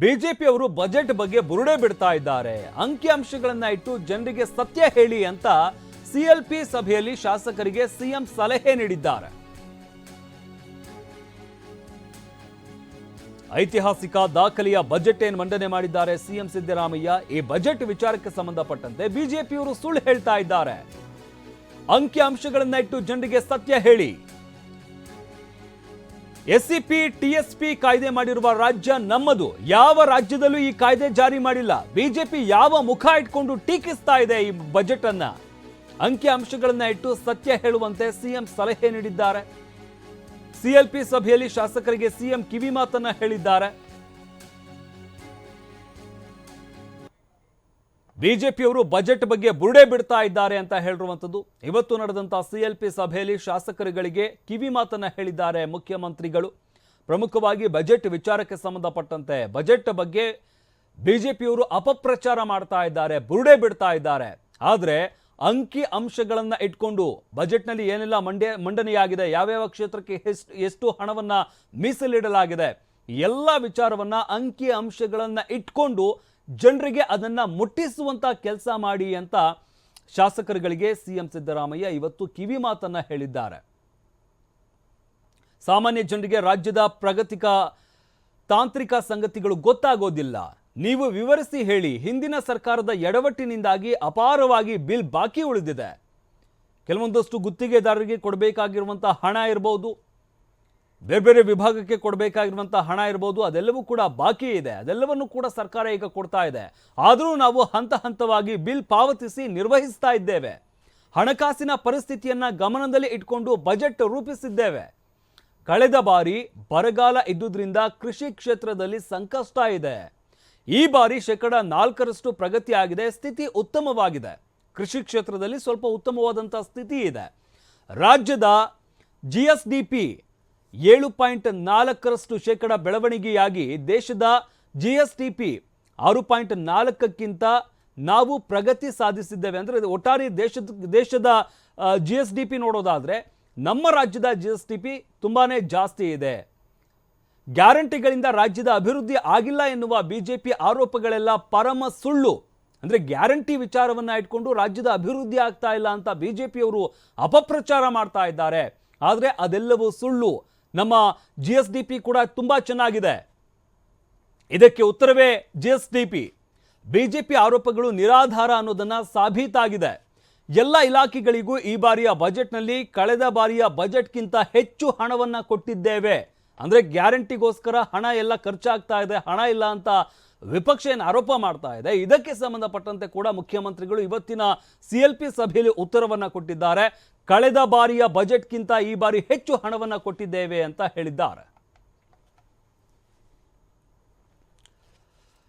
ಬಿಜೆಪಿಯವರು ಬಜೆಟ್ ಬಗ್ಗೆ ಬುರುಡೆ ಬಿಡ್ತಾ ಇದ್ದಾರೆ. ಅಂಕಿಅಂಶಗಳನ್ನ ಇಟ್ಟು ಜನರಿಗೆ ಸತ್ಯ ಹೇಳಿ ಅಂತ ಸಿಎಲ್ಪಿ ಸಭೆಯಲ್ಲಿ ಶಾಸಕರಿಗೆ ಸಿಎಂ ಸಲಹೆ ನೀಡಿದ್ದಾರೆ. ಐತಿಹಾಸಿಕ ದಾಖಲೆಯ ಬಜೆಟ್ ಮಂಡನೆ ಮಾಡಿದ್ದಾರೆ ಸಿಎಂ ಸಿದ್ದರಾಮಯ್ಯ. ಈ ಬಜೆಟ್ ವಿಚಾರಕ್ಕೆ ಸಂಬಂಧಪಟ್ಟಂತೆ ಬಿಜೆಪಿಯವರು ಸುಳ್ಳು ಹೇಳ್ತಾ ಇದ್ದಾರೆ. ಅಂಕಿಅಂಶಗಳನ್ನ ಇಟ್ಟು ಜನರಿಗೆ ಸತ್ಯ ಹೇಳಿ. ಎಸ್ಸಿಪಿ ಟಿಎಸ್ಪಿ ಕಾಯ್ದೆ ಮಾಡಿರುವ ರಾಜ್ಯ ನಮ್ಮದು. ಯಾವ ರಾಜ್ಯದಲ್ಲೂ ಈ ಕಾಯ್ದೆ ಜಾರಿ ಮಾಡಿಲ್ಲ. ಬಿಜೆಪಿ ಯಾವ ಮುಖ ಇಟ್ಕೊಂಡು ಟೀಕಿಸ್ತಾ ಇದೆ ಈ ಬಜೆಟ್ ಅನ್ನ? ಅಂಕಿಅಂಶಗಳನ್ನ ಇಟ್ಟು ಸತ್ಯ ಹೇಳುವಂತೆ ಸಿಎಂ ಸಲಹೆ ನೀಡಿದ್ದಾರೆ. ಸಿಎಲ್ಪಿ ಸಭೆಯಲ್ಲಿ ಶಾಸಕರಿಗೆ ಸಿಎಂ ಕಿವಿ ಮಾತನ್ನ ಹೇಳಿದ್ದಾರೆ. ಬಿಜೆಪಿಯವರು ಬಜೆಟ್ ಬಗ್ಗೆ ಬುರುಡೆ ಬಿಡ್ತಾ ಇದ್ದಾರೆ ಅಂತ ಹೇಳಿರುವಂತದ್ದು. ಇವತ್ತು ನಡೆದಂತ ಸಿಎಲ್ಪಿ ಸಭೆಯಲ್ಲಿ ಶಾಸಕರುಗಳಿಗೆ ಕಿವಿ ಮಾತನ್ನ ಹೇಳಿದ್ದಾರೆ ಮುಖ್ಯಮಂತ್ರಿಗಳು. ಪ್ರಮುಖವಾಗಿ ಬಜೆಟ್ ವಿಚಾರಕ್ಕೆ ಸಂಬಂಧಪಟ್ಟಂತೆ ಬಜೆಟ್ ಬಗ್ಗೆ ಬಿಜೆಪಿಯವರು ಅಪಪ್ರಚಾರ ಮಾಡ್ತಾ ಇದ್ದಾರೆ, ಬುರುಡೆ ಬಿಡ್ತಾ ಇದ್ದಾರೆ. ಆದ್ರೆ ಅಂಕಿ ಅಂಶಗಳನ್ನ ಇಟ್ಕೊಂಡು ಬಜೆಟ್ನಲ್ಲಿ ಏನೆಲ್ಲ ಮಂಡನೆಯಾಗಿದೆ, ಯಾವ್ಯಾವ ಕ್ಷೇತ್ರಕ್ಕೆ ಎಷ್ಟು ಹಣವನ್ನ ಮೀಸಲಿಡಲಾಗಿದೆ, ಎಲ್ಲ ವಿಚಾರವನ್ನ ಅಂಕಿ ಅಂಶಗಳನ್ನ ಇಟ್ಕೊಂಡು ಜನರಿಗೆ ಅದನ್ನ ಮುಟ್ಟಿಸುವಂತ ಕೆಲಸ ಮಾಡಿ ಅಂತ ಶಾಸಕರುಗಳಿಗೆ ಸಿಎಂ ಸಿದ್ದರಾಮಯ್ಯ ಇವತ್ತು ಕಿವಿ ಮಾತನ್ನ ಹೇಳಿದ್ದಾರೆ. ಸಾಮಾನ್ಯ ಜನರಿಗೆ ರಾಜ್ಯದ ಪ್ರಗತಿಕ ತಾಂತ್ರಿಕ ಸಂಗತಿಗಳು ಗೊತ್ತಾಗೋದಿಲ್ಲ. ನೀವು ವಿವರಿಸಿ ಹೇಳಿ. ಹಿಂದಿನ ಸರ್ಕಾರದ ಎಡವಟ್ಟಿನಿಂದಾಗಿ ಅಪಾರವಾಗಿ ಬಿಲ್ ಬಾಕಿ ಉಳಿದಿದೆ. ಕೆಲವೊಂದಷ್ಟು ಗುತ್ತಿಗೆದಾರರಿಗೆ ಕೊಡಬೇಕಾಗಿರುವಂತಹ ಹಣ ಇರಬಹುದು, ಬೇರೆ ಬೇರೆ ವಿಭಾಗಕ್ಕೆ ಕೊಡಬೇಕಾಗಿರುವಂತಹ ಹಣ ಇರಬಹುದು, ಅದೆಲ್ಲವೂ ಕೂಡ ಬಾಕಿ ಇದೆ. ಅದೆಲ್ಲವನ್ನು ಕೂಡ ಸರ್ಕಾರ ಈಗ ಕೊಡ್ತಾ ಇದೆ. ಆದರೂ ನಾವು ಹಂತ ಹಂತವಾಗಿ ಬಿಲ್ ಪಾವತಿಸಿ ನಿರ್ವಹಿಸ್ತಾ ಇದ್ದೇವೆ. ಹಣಕಾಸಿನ ಪರಿಸ್ಥಿತಿಯನ್ನ ಗಮನದಲ್ಲಿ ಇಟ್ಕೊಂಡು ಬಜೆಟ್ ರೂಪಿಸಿದ್ದೇವೆ. ಕಳೆದ ಬಾರಿ ಬರಗಾಲ ಇದ್ದುದರಿಂದ ಕೃಷಿ ಕ್ಷೇತ್ರದಲ್ಲಿ ಸಂಕಷ್ಟ ಇದೆ. ಈ ಬಾರಿ 4% ಪ್ರಗತಿ ಆಗಿದೆ. ಸ್ಥಿತಿ ಉತ್ತಮವಾಗಿದೆ. ಕೃಷಿ ಕ್ಷೇತ್ರದಲ್ಲಿ ಸ್ವಲ್ಪ ಉತ್ತಮವಾದಂತಹ ಸ್ಥಿತಿ ಇದೆ. ರಾಜ್ಯದ ಜಿಎಸ್ಡಿಪಿ 7.4% ಬೆಳವಣಿಗೆಯಾಗಿ ದೇಶದ ಜಿಎಸ್ಡಿಪಿ 6.4ಕ್ಕಿಂತ ನಾವು ಪ್ರಗತಿ ಸಾಧಿಸಿದ್ದೇವೆ. ಅಂದರೆ ಒಟ್ಟಾರೆ ದೇಶದ ಜಿಎಸ್ಡಿಪಿ ನೋಡೋದಾದ್ರೆ ನಮ್ಮ ರಾಜ್ಯದ ಜಿಎಸ್ಡಿಪಿ ತುಂಬಾನೇ ಜಾಸ್ತಿ ಇದೆ. ಗ್ಯಾರಂಟಿಗಳಿಂದ ರಾಜ್ಯದ ಅಭಿವೃದ್ಧಿ ಆಗಿಲ್ಲ ಎನ್ನುವ ಬಿಜೆಪಿ ಆರೋಪಗಳೆಲ್ಲ ಪರಮ ಸುಳ್ಳು. ಅಂದ್ರೆ ಗ್ಯಾರಂಟಿ ವಿಚಾರವನ್ನ ಇಟ್ಕೊಂಡು ರಾಜ್ಯದ ಅಭಿವೃದ್ಧಿ ಆಗ್ತಾ ಇಲ್ಲ ಅಂತ ಬಿಜೆಪಿಯವರು ಅಪಪ್ರಚಾರ ಮಾಡ್ತಾ ಇದ್ದಾರೆ. ಆದರೆ ಅದೆಲ್ಲವೂ ಸುಳ್ಳು. ನಮ್ಮ ಜಿಎಸ್ಡಿಪಿ ಕೂಡ ತುಂಬಾ ಚೆನ್ನಾಗಿದೆ. ಇದಕ್ಕೆ ಉತ್ತರವೇ ಜಿಎಸ್ಡಿಪಿ. ಬಿಜೆಪಿ ಆರೋಪಗಳು ನಿರಾಧಾರ ಅನ್ನೋದನ್ನ ಸಾಬೀತಾಗಿದೆ. ಎಲ್ಲ ಇಲಾಖೆಗಳಿಗೂ ಈ ಬಾರಿಯ ಬಜೆಟ್ನಲ್ಲಿ ಕಳೆದ ಬಾರಿಯ ಬಜೆಟ್ಗಿಂತ ಹೆಚ್ಚು ಹಣವನ್ನ ಕೊಟ್ಟಿದ್ದೇವೆ. ಅಂದ್ರೆ ಗ್ಯಾರಂಟಿಗೋಸ್ಕರ ಹಣ ಎಲ್ಲ ಖರ್ಚಾಗ್ತಾ ಇದೆ, ಹಣ ಇಲ್ಲ ಅಂತ ವಿಪಕ್ಷ ಏನು ಆರೋಪ ಮಾಡ್ತಾ ಇದೆ. ಇದಕ್ಕೆ ಸಂಬಂಧಪಟ್ಟಂತೆ ಕೂಡ ಮುಖ್ಯಮಂತ್ರಿಗಳು ಇವತ್ತಿನ ಸಿಎಲ್ಪಿ ಸಭೆಯಲ್ಲಿ ಉತ್ತರವನ್ನ ಕೊಟ್ಟಿದ್ದಾರೆ. ಕಳೆದ ಬಾರಿಯ ಬಜೆಟ್ಗಿಂತ ಈ ಬಾರಿ ಹೆಚ್ಚು ಹಣವನ್ನ ಕೊಟ್ಟಿದ್ದೇವೆ ಅಂತ ಹೇಳಿದ್ದಾರೆ.